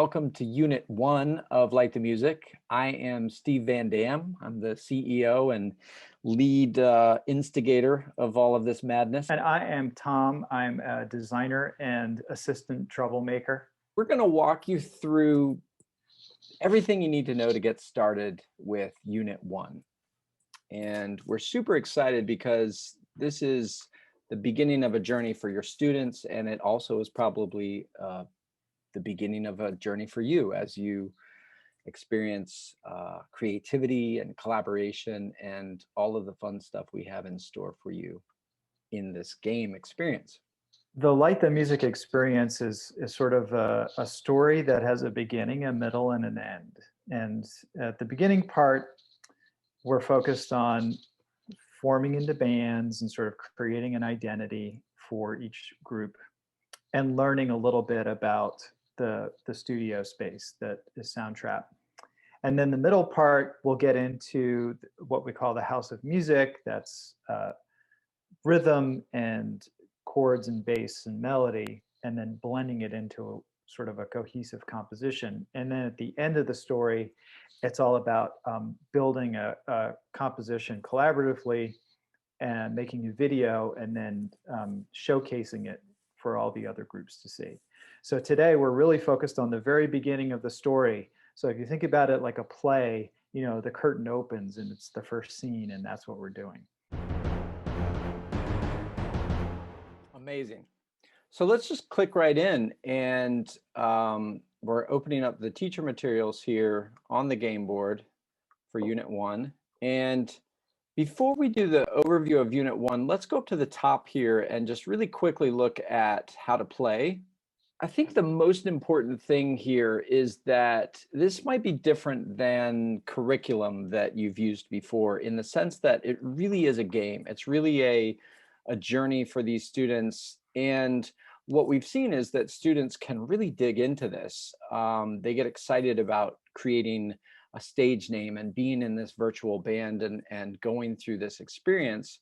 welcome to Unit 1 of Light the Music. I am Steve Van Dam. I'm the CEO and lead instigator of all of this madness. And I am Tom. I'm a designer and assistant troublemaker. We're going to walk you through everything you need to know to get started with Unit 1. And we're super excited because this is the beginning of a journey for your students, and it also is probably the beginning of a journey for you as you experience creativity and collaboration and all of the fun stuff we have in store for you in this game experience. The Light the Music experience is sort of a story that has a beginning, a middle, and an end. And at the beginning part, we're focused on forming into bands and sort of creating an identity for each group and learning a little bit about the studio space that is Soundtrap. And then the middle part, we'll get into what we call the house of music. That's rhythm and chords and bass and melody, and then blending it into sort of a cohesive composition. And then at the end of the story, it's all about building a composition collaboratively and making a video and then showcasing it for all the other groups to see. So today we're really focused on the very beginning of the story. So if you think about it like a play, you know, the curtain opens and it's the first scene, and that's what we're doing. Amazing. So let's just click right in, and we're opening up the teacher materials here on the game board for Unit 1. And before we do the overview of Unit 1, let's go up to the top here and just really quickly look at how to play. I think the most important thing here is that this might be different than curriculum that you've used before, in the sense that it really is a game. It's really a journey for these students. And what we've seen is that students can really dig into this. They get excited about creating a stage name and being in this virtual band and going through this experience.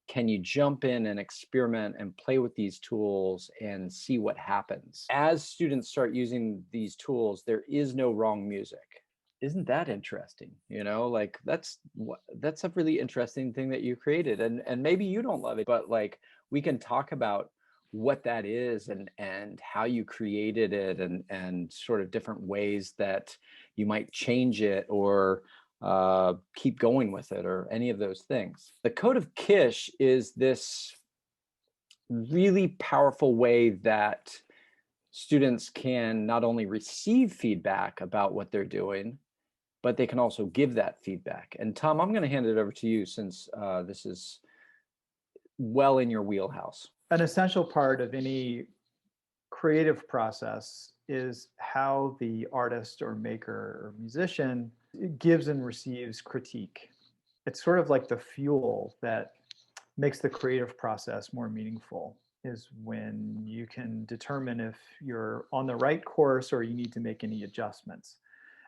Can you jump in and experiment and play with these tools and see what happens? As students start using these tools, there is no wrong music. Isn't that interesting? You know, like that's a really interesting thing that you created, and maybe you don't love it, but like we can talk about what that is and how you created it and sort of different ways that you might change it or keep going with it or any of those things. The Code of KSHH is this really powerful way that students can not only receive feedback about what they're doing, but they can also give that feedback. And Tom, I'm going to hand it over to you since this is well in your wheelhouse. An essential part of any creative process is how the artist or maker or musician gives and receives critique. It's sort of like the fuel that makes the creative process more meaningful, is when you can determine if you're on the right course or you need to make any adjustments.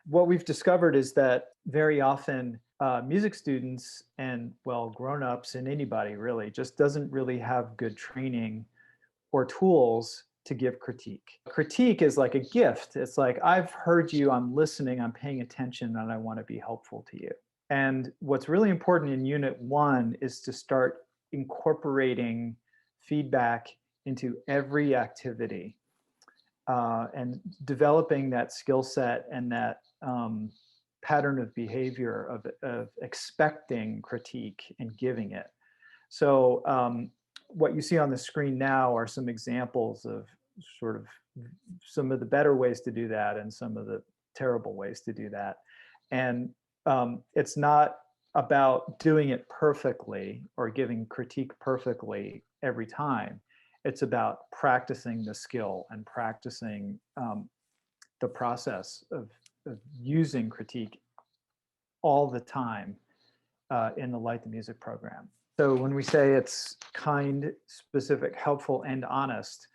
What we've discovered is that very often music students and, well, grown-ups and anybody really just doesn't really have good training or tools to give critique. Critique is like a gift. It's like, I've heard you, I'm listening, I'm paying attention, and I want to be helpful to you. And what's really important in Unit 1 is to start incorporating feedback into every activity and developing that skill set and that pattern of behavior of expecting critique and giving it. So what you see on the screen now are some examples of sort of some of the better ways to do that and some of the terrible ways to do that. And it's not about doing it perfectly or giving critique perfectly every time. It's about practicing the skill and practicing the process of using critique all the time in the Light the Music program. So when we say it's kind, specific, helpful, and honest,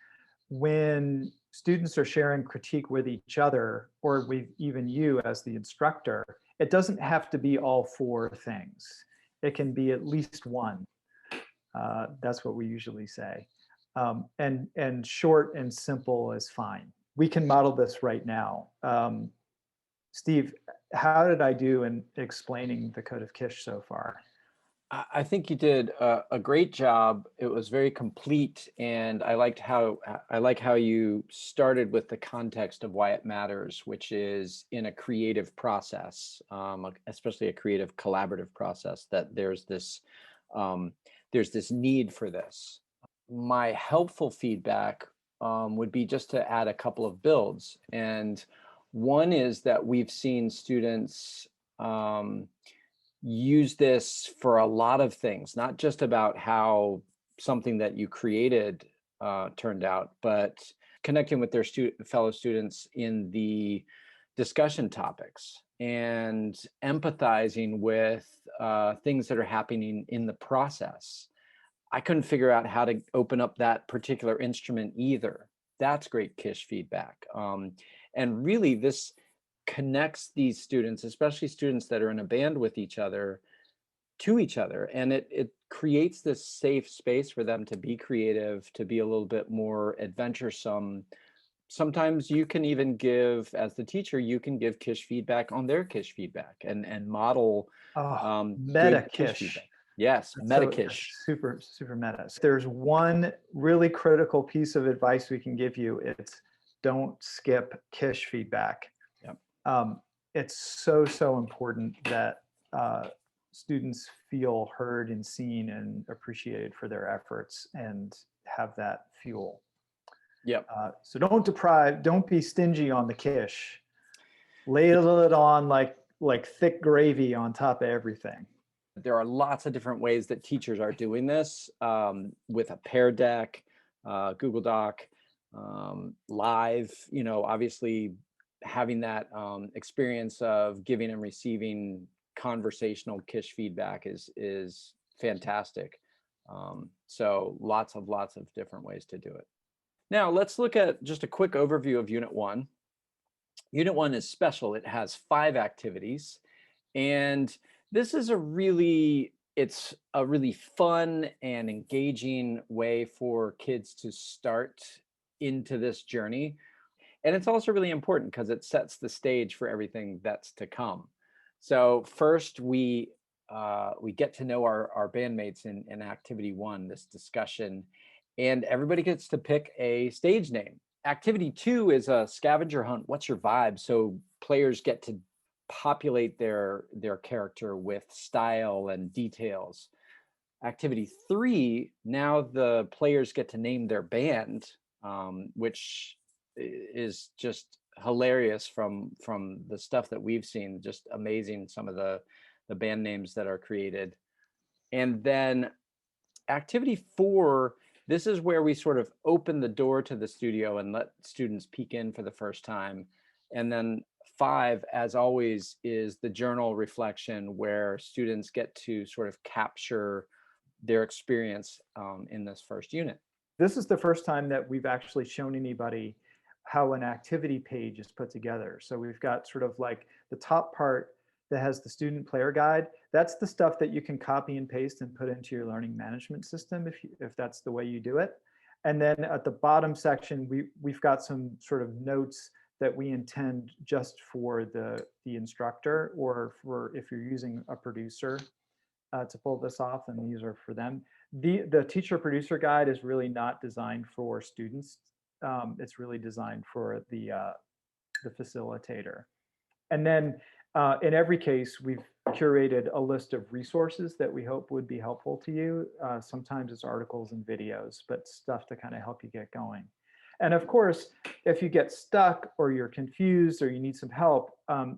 when students are sharing critique with each other or with even you as the instructor, it doesn't have to be all four things. It can be at least one. That's what we usually say. And short and simple is fine. we can model this right now. Steve, how did I do in explaining the Code of KSHH so far? I think you did a great job. It was very complete, and I like how you started with the context of why it matters, which is in a creative process, especially a creative collaborative process, that there's this need for this. My helpful feedback would be just to add a couple of builds, and one is that we've seen students use this for a lot of things, not just about how something that you created turned out, but connecting with their fellow students in the discussion topics and empathizing with things that are happening in the process. I couldn't figure out how to open up that particular instrument either. That's great KSHH feedback. And really this connects these students, especially students that are in a band with each other, to each other. And it creates this safe space for them to be creative, to be a little bit more adventuresome. Sometimes you can even give, as the teacher, you can give KSHH feedback on their KSHH feedback and model Meta good KSHH KSHH. feedback. Yes, meta KSHH. Super, super meta. There's one really critical piece of advice we can give you. It's don't skip KSHH feedback. It's so important that students feel heard and seen and appreciated for their efforts and have that fuel. So don't be stingy on the KSHH. Ladle it on like thick gravy on top of everything. There are lots of different ways that teachers are doing this with a Pear Deck, Google Doc, live, obviously having that experience of giving and receiving conversational KSHH feedback is fantastic. So lots of different ways to do it. Now let's look at just a quick overview of Unit 1. Unit 1 is special. It has 5 activities, and this is it's a really fun and engaging way for kids to start into this journey. And it's also really important because it sets the stage for everything that's to come. So first we get to know our bandmates in activity 1, this discussion, and everybody gets to pick a stage name. Activity 2 is a scavenger hunt. What's your vibe? So players get to populate their character with style and details. Activity 3, now the players get to name their band, which is just hilarious from the stuff that we've seen. Just amazing, some of the band names that are created. And then activity 4, this is where we sort of open the door to the studio and let students peek in for the first time. And then 5, as always, is the journal reflection, where students get to sort of capture their experience in this first unit. This is the first time that we've actually shown anybody how an activity page is put together. So we've got sort of like the top part that has the student player guide. That's the stuff that you can copy and paste and put into your learning management system if that's the way you do it. And then at the bottom section, we've got some sort of notes that we intend just for the instructor, or for if you're using a producer to pull this off, and these are for them. The teacher producer guide is really not designed for students. It's really designed for the facilitator. And then in every case, we've curated a list of resources that we hope would be helpful to you. Sometimes it's articles and videos, but stuff to kind of help you get going. And of course, if you get stuck or you're confused or you need some help,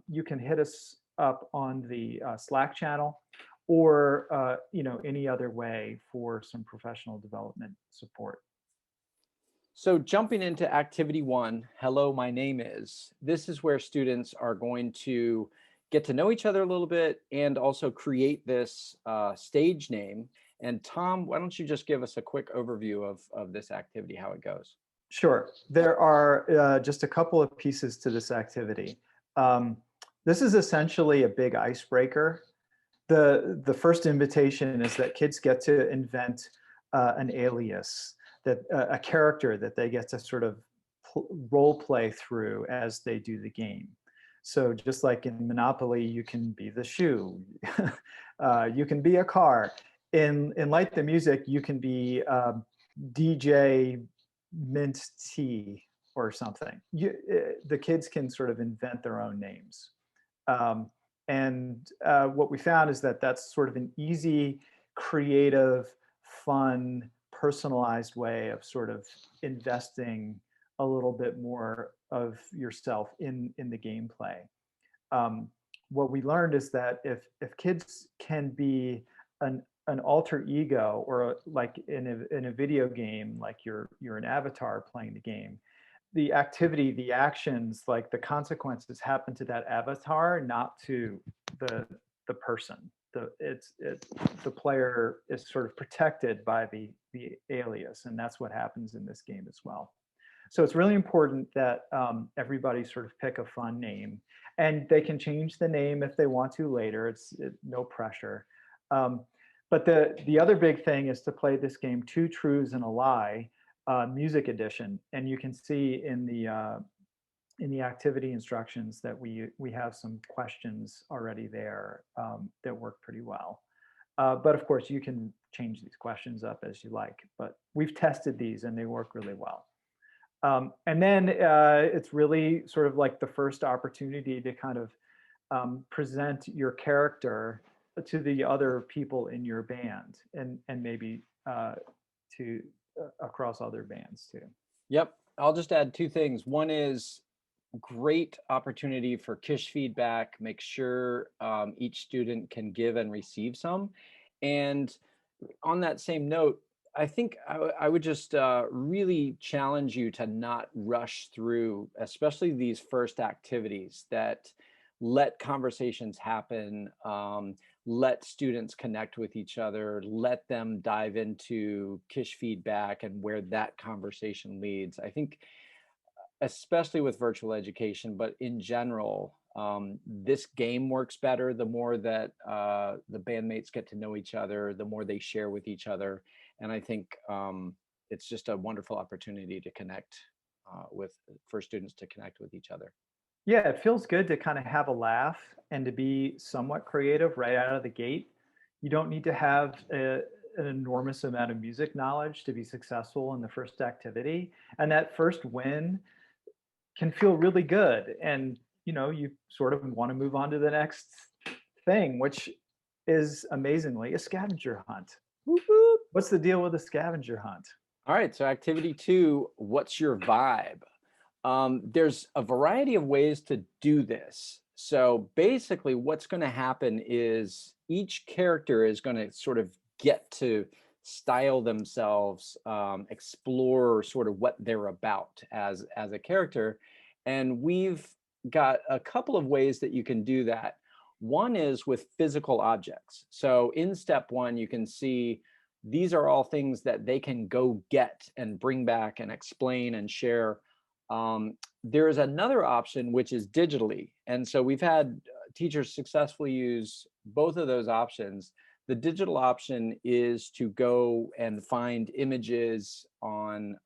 you can hit us up on the Slack channel, or any other way for some professional development support. So jumping into activity 1, hello, my name is. This is where students are going to get to know each other a little bit and also create this stage name. And Tom, why don't you just give us a quick overview of this activity, how it goes? Sure. There are just a couple of pieces to this activity. This is essentially a big icebreaker. The first invitation is that kids get to invent an alias, that a character that they get to sort of role play through as they do the game. So just like in Monopoly, you can be the shoe, you can be a car. In Light the Music, you can be DJ Mint Tea or something. The kids can sort of invent their own names. Um, and what we found is that that's sort of an easy, creative, fun, personalized way of sort of investing a little bit more of yourself in the gameplay. What we learned is that if kids can be an alter ego, or like in a video game, like you're an avatar playing the game, the activity, the actions, like the consequences happen to that avatar, not to the person. The player is sort of protected by the alias, and that's what happens in this game as well. So it's really important that everybody sort of pick a fun name, and they can change the name if they want to later. It's no pressure. But the other big thing is to play this game, Two Truths and a Lie, Music Edition, and you can see in the activity instructions that we have some questions already there that work pretty well. But of course, you can change these questions up as you like. But we've tested these, and they work really well. And then it's really sort of like the first opportunity to kind of present your character to the other people in your band, and maybe to across other bands too. Yep. I'll just add two things. One is great opportunity for Kish feedback. Make sure each student can give and receive some. And on that same note, I think I would just really challenge you to not rush through, especially these first activities, that let conversations happen, let students connect with each other, let them dive into Kish feedback and where that conversation leads. I think, especially with virtual education, but in general, this game works better the more that the bandmates get to know each other, the more they share with each other. And I think it's just a wonderful opportunity to connect for students to connect with each other. Yeah, it feels good to kind of have a laugh and to be somewhat creative right out of the gate. You don't need to have an enormous amount of music knowledge to be successful in the first activity. And that first win can feel really good. And, you sort of want to move on to the next thing, which is amazingly a scavenger hunt. Whoop, whoop. What's the deal with a scavenger hunt? All right, so activity 2, what's your vibe? There's a variety of ways to do this. So basically what's going to happen is each character is going to sort of get to style themselves, explore sort of what they're about as a character. And we've got a couple of ways that you can do that. One is with physical objects. So in step 1, you can see these are all things that they can go get and bring back and explain and share. There is another option, which is digitally. And so we've had teachers successfully use both of those options. The digital option is to go and find images on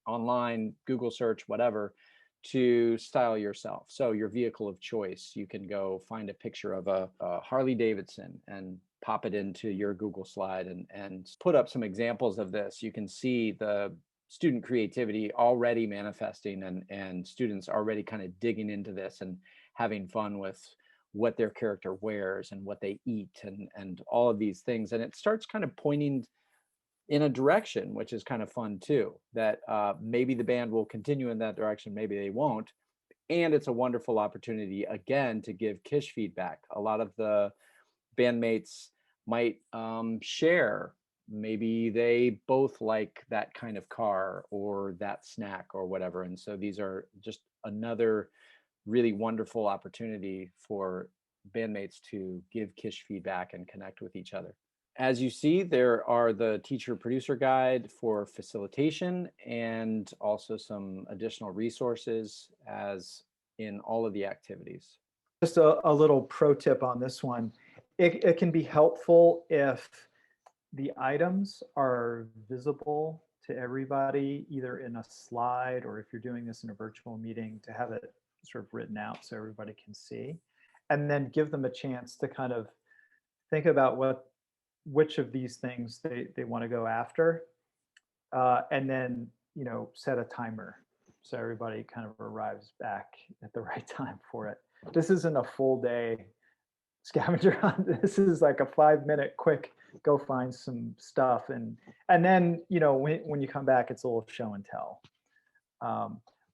online, Google search, whatever, to style yourself. So your vehicle of choice, you can go find a picture of a Harley Davidson and pop it into your Google slide and put up some examples of this. You can see the student creativity already manifesting, and students already kind of digging into this and having fun with what their character wears and what they eat and all of these things. And it starts kind of pointing in a direction, which is kind of fun too, that maybe the band will continue in that direction, maybe they won't. And it's a wonderful opportunity, again, to give Kish feedback. A lot of the bandmates might share, maybe they both like that kind of car or that snack or whatever. And so these are just another really wonderful opportunity for bandmates to give Kish feedback and connect with each other. As you see, there are the teacher producer guide for facilitation and also some additional resources as in all of the activities. Just a little pro tip on this one. It can be helpful if the items are visible to everybody, either in a slide or if you're doing this in a virtual meeting, to have it sort of written out so everybody can see, and then give them a chance to kind of think about which of these things they want to go after, and then set a timer so everybody kind of arrives back at the right time for it. This isn't a full day scavenger hunt. This is like a 5-minute quick go find some stuff, and then when you come back, it's a little show and tell.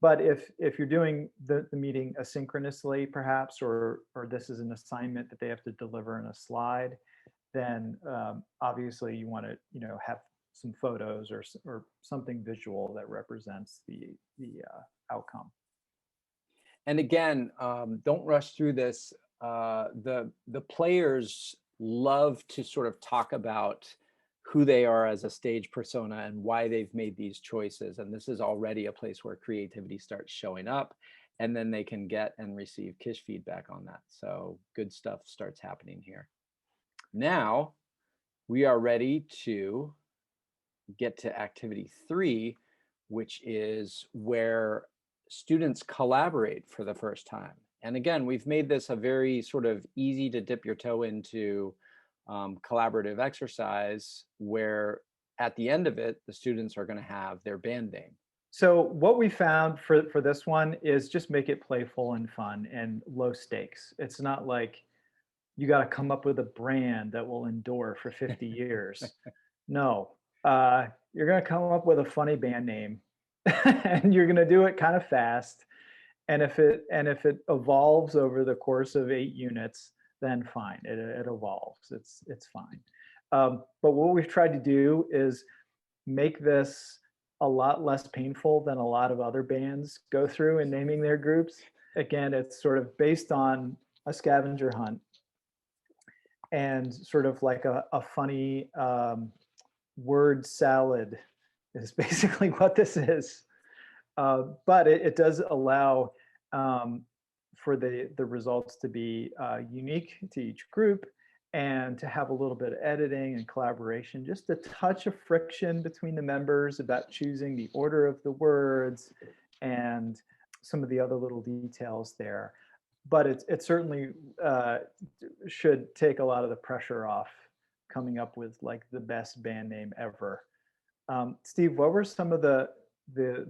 But if you're doing the meeting asynchronously, perhaps, or this is an assignment that they have to deliver in a slide, then obviously you want to have some photos or something visual that represents the outcome. And again, don't rush through this. The players love to sort of talk about who they are as a stage persona and why they've made these choices. And this is already a place where creativity starts showing up, and then they can get and receive Kish feedback on that. So good stuff starts happening here. Now we are ready to get to activity 3, which is where students collaborate for the first time. And again, we've made this a very sort of easy to dip your toe into collaborative exercise, where at the end of it, the students are going to have their band name. So what we found for this one is just make it playful and fun and low stakes. It's not like you got to come up with a brand that will endure for 50 years. No, you're going to come up with a funny band name and you're going to do it kind of fast. And if it evolves over the course of 8 units, then fine, it evolves. It's fine. But what we've tried to do is make this a lot less painful than a lot of other bands go through in naming their groups. Again, it's sort of based on a scavenger hunt and sort of like a funny word salad is basically what this is. But it does allow for the results to be unique to each group, and to have a little bit of editing and collaboration, just a touch of friction between the members about choosing the order of the words and some of the other little details there. But it certainly should take a lot of the pressure off coming up with like the best band name ever. Steve, what were some of the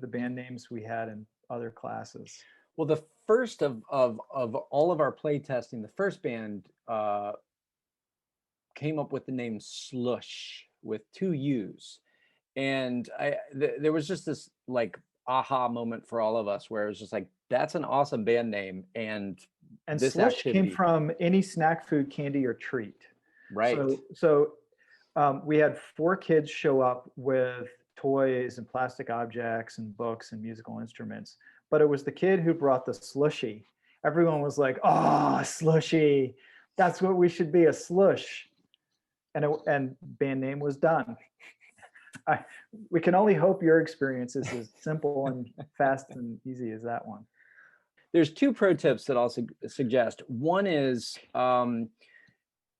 band names we had in other classes? Well, the first of all of our play testing, the first band came up with the name Slush with 2 U's. And there was just this like aha moment for all of us where it was just like, that's an awesome band name. And this Slush activity came from any snack, food, candy, or treat. Right. So we had 4 kids show up with toys and plastic objects and books and musical instruments, but it was the kid who brought the slushy. Everyone was like, "Oh, slushy! That's what we should be, a slush." And band name was done. We can only hope your experience is as simple and fast and easy as that one. There's 2 pro tips that I'll suggest. One is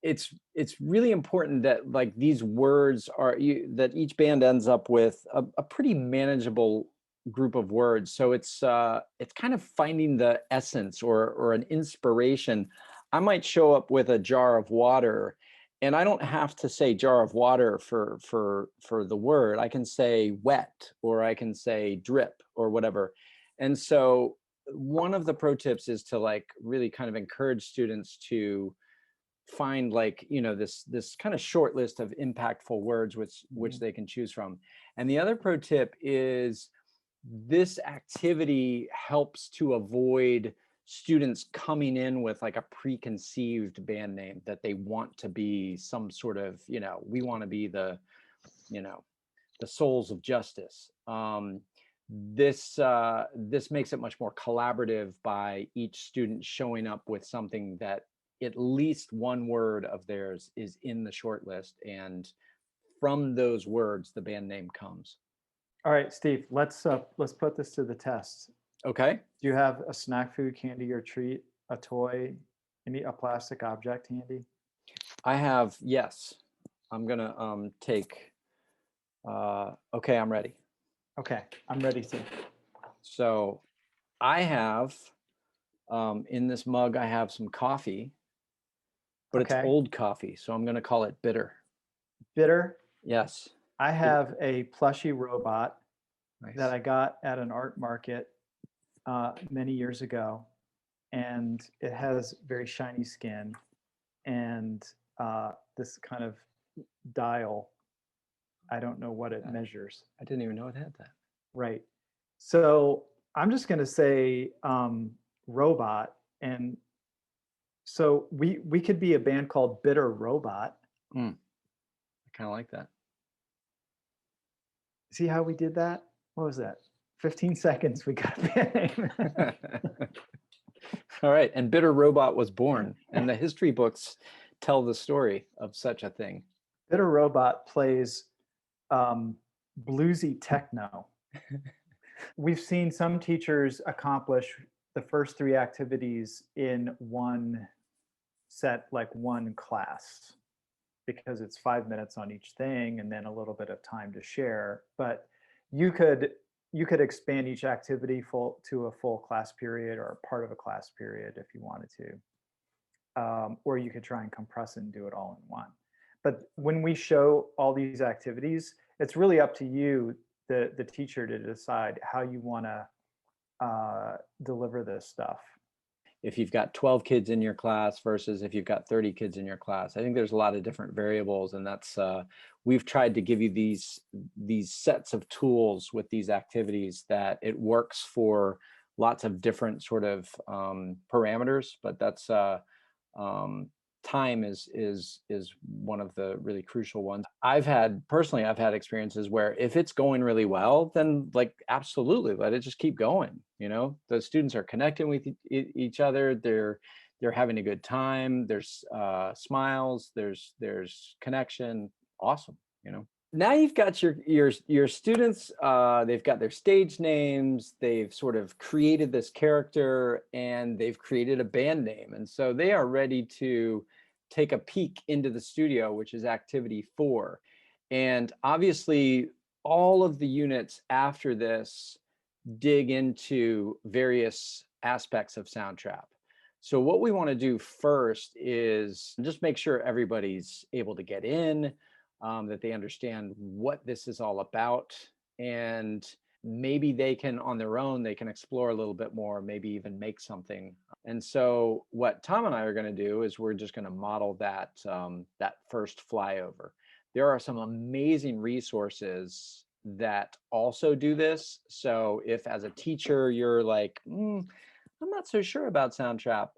it's really important that like these words are that each band ends up with a pretty manageable group of words. So it's kind of finding the essence or an inspiration. I might show up with a jar of water, and I don't have to say jar of water for the word. I can say wet, or I can say drip, or whatever. And so one of the pro tips is to like really kind of encourage students to find like this kind of short list of impactful words which they can choose from. And the other pro tip is this activity helps to avoid students coming in with like a preconceived band name that they want to be some sort of we want to be the Souls of Justice. This makes it much more collaborative by each student showing up with something that at least one word of theirs is in the short list, and from those words the band name comes. All right, Steve, let's put this to the test. Okay. Do you have a snack, food, candy, or treat, a toy, a plastic object handy? I have, yes. I'm gonna take Okay, I'm ready. Okay, I'm ready to. So I have, in this mug, I have some coffee, but it's Okay, old coffee. So I'm going to call it bitter. bitter. Yes. I have a plushy robot that Nice. I got at an art market many years ago, and it has very shiny skin and this kind of dial. I don't know what it measures. I didn't even know it had that. Right. So I'm just going to say robot, and so we could be a band called Bitter Robot. I kind of like that. See how we did that? What was that? 15 seconds. We got a band name. All right. And Bitter Robot was born, and the history books tell the story of such a thing. Bitter Robot plays bluesy techno. We've seen some teachers accomplish the first three activities in one set, like one class, because it's 5 minutes on each thing and then a little bit of time to share. But you could expand each activity to a full class period or part of a class period if you wanted to, or you could try and compress it and do it all in one. But when we show all these activities, it's really up to you, the teacher, to decide how you want to deliver this stuff. If you've got 12 kids in your class versus if you've got 30 kids in your class, I think there's a lot of different variables, and that's we've tried to give you these sets of tools with these activities that it works for lots of different sort of parameters, but that's time is one of the really crucial ones. I've had experiences where if it's going really well, then like absolutely let it just keep going. The students are connecting with each other. They're having a good time. There's smiles, there's connection. Awesome. Now you've got your students, they've got their stage names, they've sort of created this character, and they've created a band name, and so they are ready to take a peek into the studio, which is activity 4. And obviously all of the units after this dig into various aspects of Soundtrap. So what we want to do first is just make sure everybody's able to get in, that they understand what this is all about, and maybe they can, on their own, they can explore a little bit more, maybe even make something. And so what Tom and I are going to do is we're just going to model that first flyover. There are some amazing resources that also do this. So if as a teacher you're like, I'm not so sure about Soundtrap,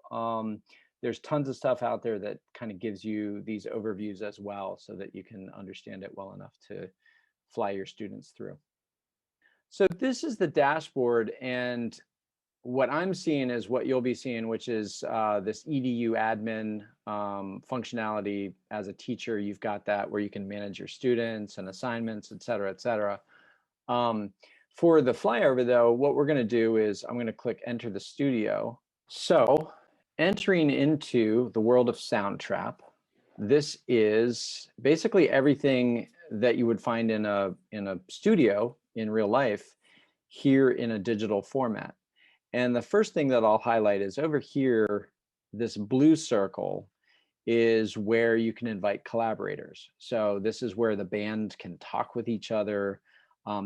there's tons of stuff out there that kind of gives you these overviews as well, so that you can understand it well enough to fly your students through. So this is the dashboard, and what I'm seeing is what you'll be seeing, which is this EDU admin functionality. As a teacher, you've got that where you can manage your students and assignments, et cetera, et cetera. For the flyover, though, what we're going to do is I'm going to click enter the studio. So entering into the world of Soundtrap, this is basically everything that you would find in a studio in real life here in a digital format. And the first thing that I'll highlight is over here, this blue circle is where you can invite collaborators. So this is where the band can talk with each other.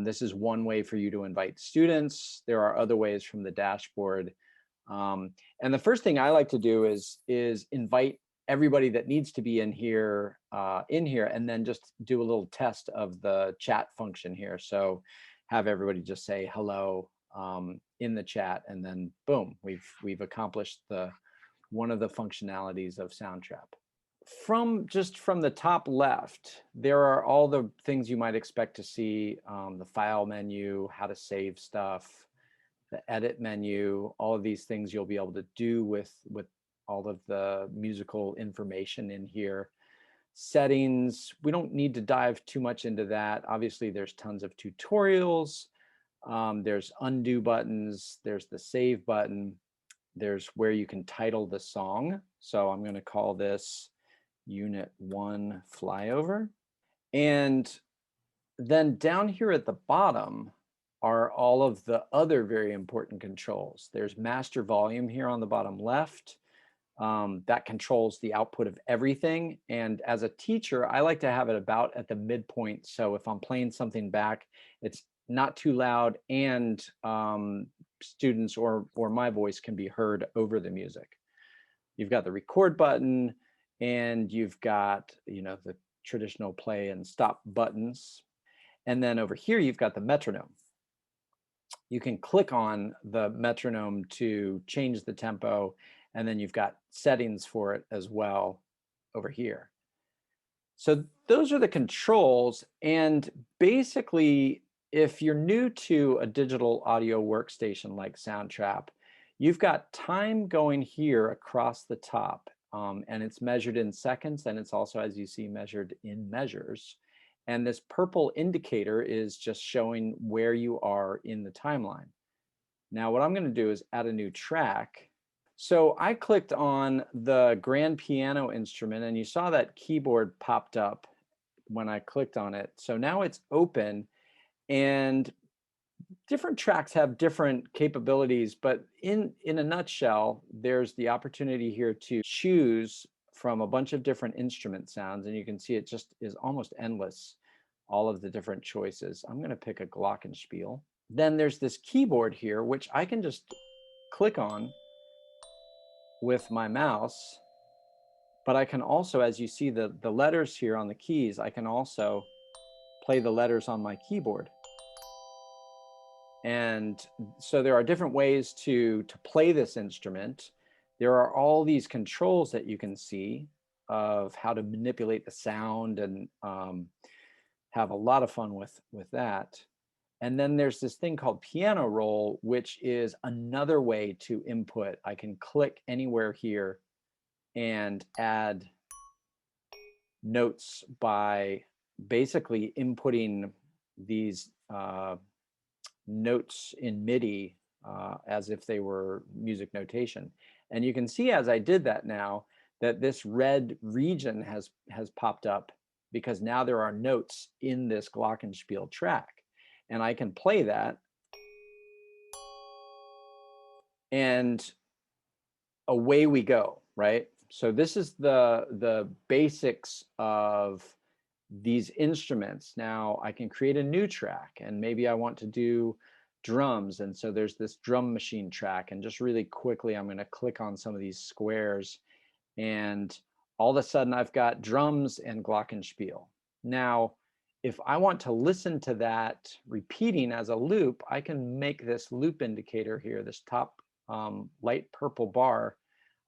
This is one way for you to invite students. There are other ways from the dashboard. And the first thing I like to do is invite everybody that needs to be in here, and then just do a little test of the chat function here. So have everybody just say hello in the chat, and then boom, we've accomplished one of the functionalities of Soundtrap. From the top left, there are all the things you might expect to see: the file menu, how to save stuff, the edit menu, all of these things you'll be able to do with all of the musical information in here. Settings, we don't need to dive too much into that. Obviously, there's tons of tutorials. There's undo buttons, there's the save button, there's where you can title the song. So I'm going to call this Unit 1 Flyover. And then down here at the bottom are all of the other very important controls. There's master volume here on the bottom left. That controls the output of everything. And as a teacher, I like to have it about at the midpoint. So if I'm playing something back, it's not too loud, and students or my voice can be heard over the music. You've got the record button, and you've got, you know, the traditional play and stop buttons. And then over here, you've got the metronome. You can click on the metronome to change the tempo, and then you've got settings for it as well over here. So those are the controls. And basically, if you're new to a digital audio workstation like Soundtrap, you've got time going here across the top, and it's measured in seconds, and it's also, as you see, measured in measures. And this purple indicator is just showing where you are in the timeline. Now, what I'm going to do is add a new track. So I clicked on the grand piano instrument, and you saw that keyboard popped up when I clicked on it. So now it's open, and different tracks have different capabilities, but in a nutshell, there's the opportunity here to choose from a bunch of different instrument sounds, and you can see it just is almost endless, all of the different choices. I'm going to pick a glockenspiel. Then there's this keyboard here, which I can just click on with my mouse, but I can also, as you see the letters here on the keys, I can also play the letters on my keyboard. And so there are different ways to play this instrument. There are all these controls that you can see of how to manipulate the sound, and have a lot of fun with that. And then there's this thing called piano roll, which is another way to input. I can click anywhere here and add notes by basically inputting these notes in MIDI as if they were music notation. And you can see as I did that now that this red region has popped up, because now there are notes in this glockenspiel track. And I can play that, and away we go, right? So this is the basics of these instruments. Now I can create a new track, and maybe I want to do drums. And so there's this drum machine track, and just really quickly, I'm going to click on some of these squares, and all of a sudden I've got drums and glockenspiel. Now, if I want to listen to that repeating as a loop, I can make this loop indicator here, this top light purple bar.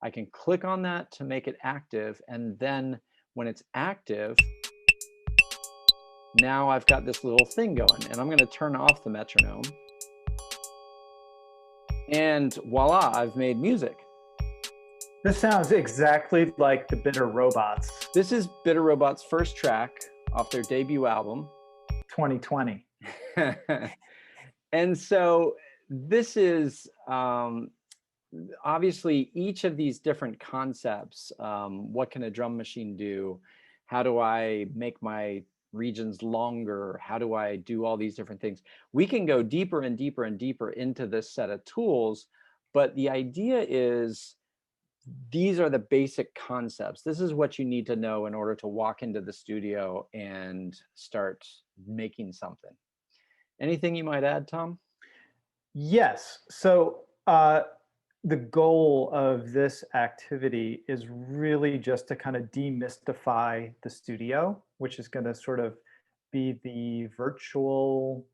I can click on that to make it active, and then when it's active, now I've got this little thing going, and I'm going to turn off the metronome, and voila, I've made music. This sounds exactly like the Bitter Robots. This is Bitter Robots' first track off their debut album, 2020. And so this is obviously each of these different concepts. What can a drum machine do? How do I make my regions longer? How do I do all these different things? We can go deeper and deeper and deeper into this set of tools, but the idea is these are the basic concepts. This is what you need to know in order to walk into the studio and start making something. Anything you might add, Tom? Yes. So the goal of this activity is really just to kind of demystify the studio, which is going to sort of be the virtual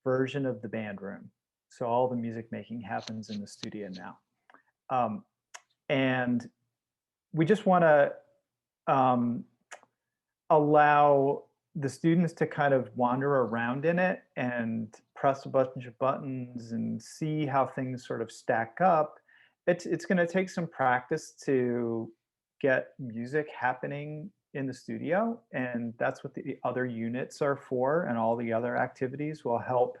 version of the band room. So all the music making happens in the studio now. And we just want to allow the students to kind of wander around in it and press a bunch of buttons and see how things sort of stack up. It's going to take some practice to get music happening in the studio, and that's what the other units are for, and all the other activities will help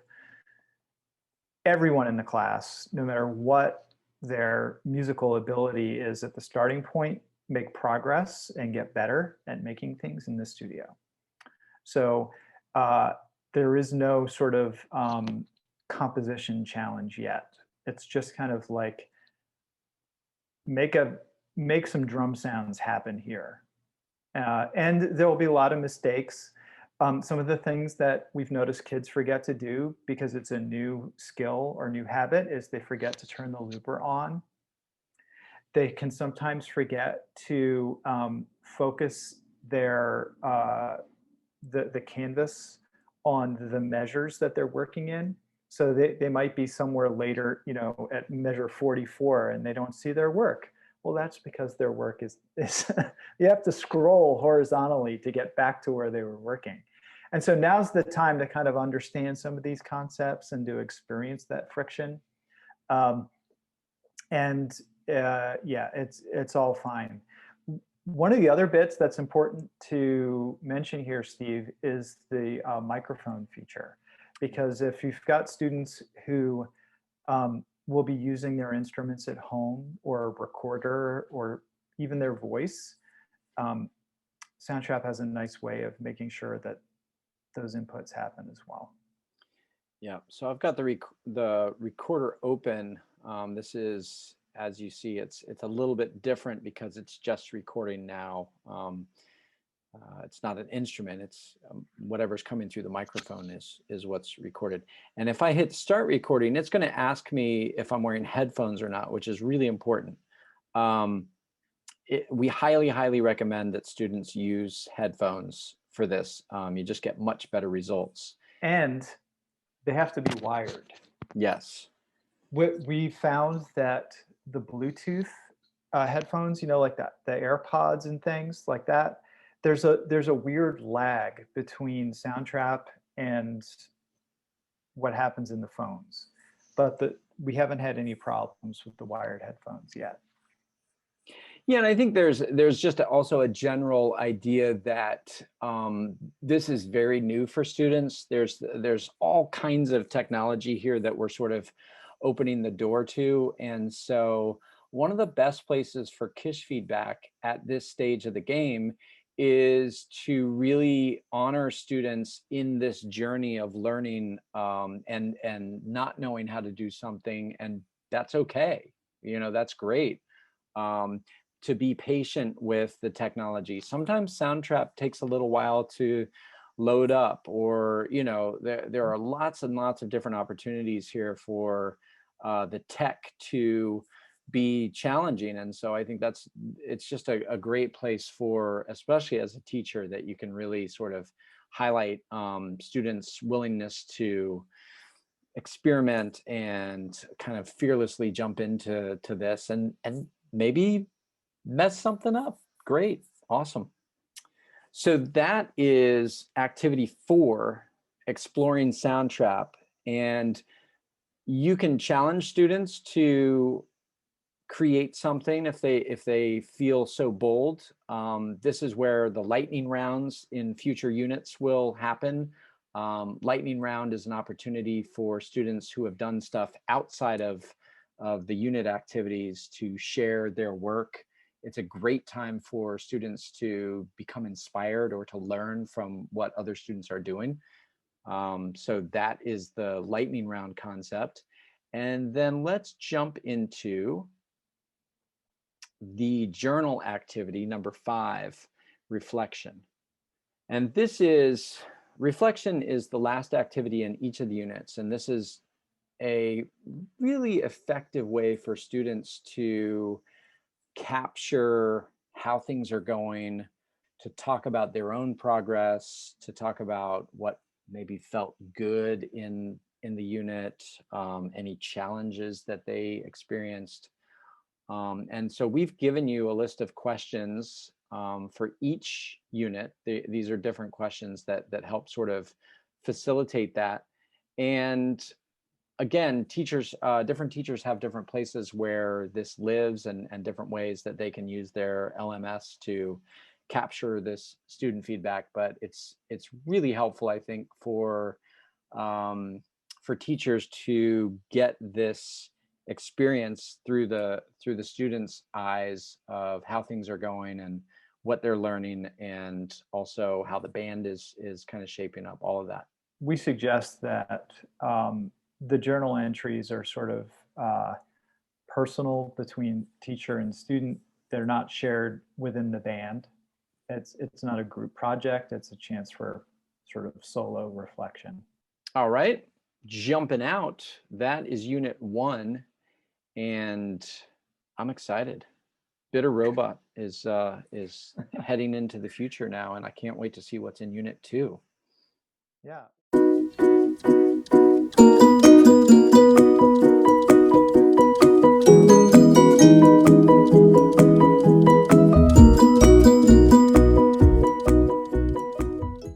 everyone in the class, no matter what their musical ability is at the starting point, make progress and get better at making things in the studio. So there is no sort of composition challenge yet. It's just kind of like make some drum sounds happen here. And there will be a lot of mistakes. Some of the things that we've noticed kids forget to do because it's a new skill or new habit is they forget to turn the looper on. They can sometimes forget to focus the canvas on the measures that they're working in. So they might be somewhere later, at measure 44, and they don't see their work. Well, that's because their work is you have to scroll horizontally to get back to where they were working. And so now's the time to kind of understand some of these concepts and to experience that friction. Yeah, it's all fine. One of the other bits that's important to mention here, Steve, is the microphone feature. Because if you've got students who will be using their instruments at home or a recorder or even their voice, Soundtrap has a nice way of making sure that those inputs happen as well. Yeah, so I've got the recorder open. This is, as you see, it's a little bit different because it's just recording now. It's not an instrument. It's whatever's coming through the microphone is what's recorded. And if I hit start recording, it's going to ask me if I'm wearing headphones or not, which is really important. We highly recommend that students use headphones for this. You just get much better results. And they have to be wired. Yes. We found that the Bluetooth headphones, like that, the AirPods and things like that, there's a weird lag between Soundtrap and what happens in the phones. But we haven't had any problems with the wired headphones yet. Yeah, and I think there's just also a general idea that this is very new for students. There's all kinds of technology here that we're sort of opening the door to. And so one of the best places for KSHH feedback at this stage of the game is to really honor students in this journey of learning and not knowing how to do something. And that's okay. That's great. To be patient with the technology. Sometimes Soundtrap takes a little while to load up, or there are lots and lots of different opportunities here for the tech to be challenging. And so I think it's just a great place for, especially as a teacher, that you can really sort of highlight students' willingness to experiment and kind of fearlessly jump into this and maybe mess something up. Great. Awesome. So that is activity 4, exploring Soundtrap. And you can challenge students to create something if they feel so bold. This is where the lightning rounds in future units will happen. Lightning round is an opportunity for students who have done stuff outside of the unit activities to share their work. It's a great time for students to become inspired or to learn from what other students are doing. So that is the lightning round concept. And then let's jump into the journal activity, number 5, reflection. And reflection is the last activity in each of the units. And this is a really effective way for students to capture how things are going, to talk about their own progress, to talk about what maybe felt good in the unit, any challenges that they experienced. And so we've given you a list of questions for each unit. These are different questions that help sort of facilitate that. And again, different teachers have different places where this lives and different ways that they can use their LMS to capture this student feedback. But it's really helpful, I think, for teachers to get this experience through the students' eyes of how things are going and what they're learning, and also how the band is kind of shaping up, all of that. we suggest that the journal entries are sort of personal between teacher and student. They're not shared within the band. It's not a group project. It's a chance for sort of solo reflection. All right, jumping out. That is Unit 1, and I'm excited. Bitter Robot is heading into the future now, and I can't wait to see what's in Unit 2. Yeah.